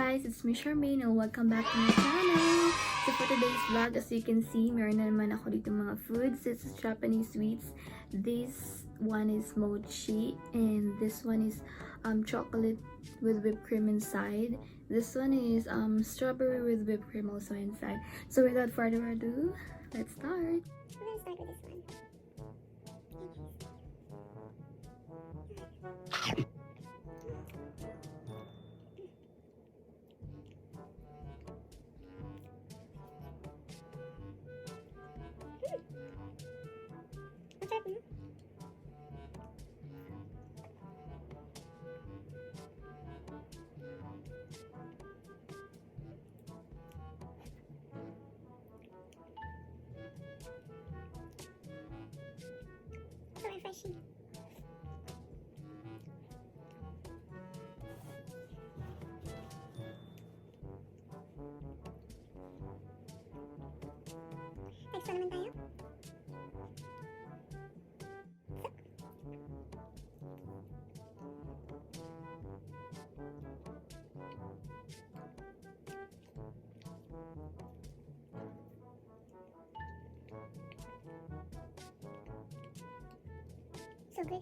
guys, it's me Charmaine and welcome back to my channel. So for today's vlog, as you can see, meron na naman ako dito mga foods. This is Japanese sweets. This one is mochi and this one is chocolate with whipped cream inside. This one is strawberry with whipped cream also inside. So without further ado, let's start. We're gonna start with this one. Masarap na. So refreshing. Next one naman tayo. So good.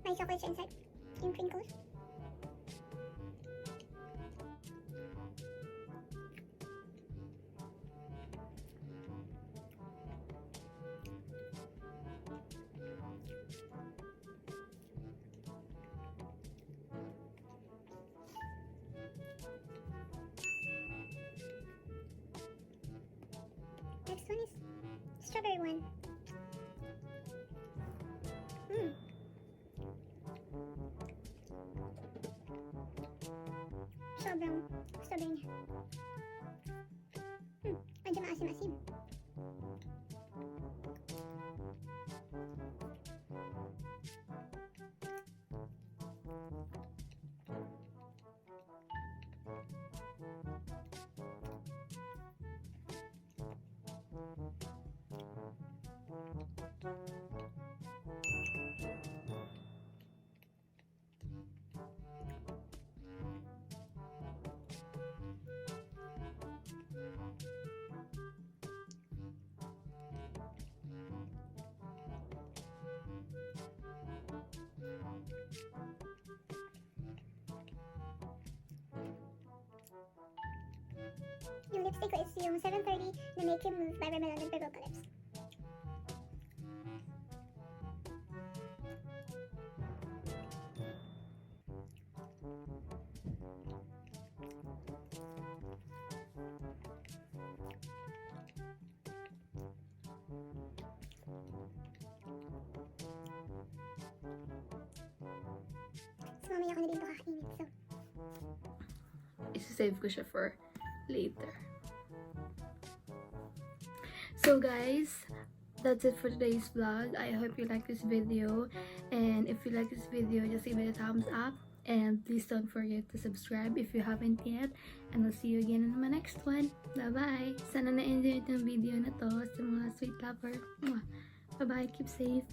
My chocolates inside in crinkles. Next one is strawberry one. Sobrang strawberry niya. Medyo maasim-asim. Yung lipstick ko is yung 730 na Make Him Move by RIMMEL and PROVOCALIPS. So mamaya ko na din ito kakainit. So Isa-save ko siya for later. So guys, that's it for today's vlog. I hope you like this video, and if you like this video, just give it a thumbs up, and please don't forget to subscribe if you haven't yet, and I'll see you again in my next one. Bye bye. Sana na-enjoy itong video na to sa mga sweet lover. Bye bye, keep safe.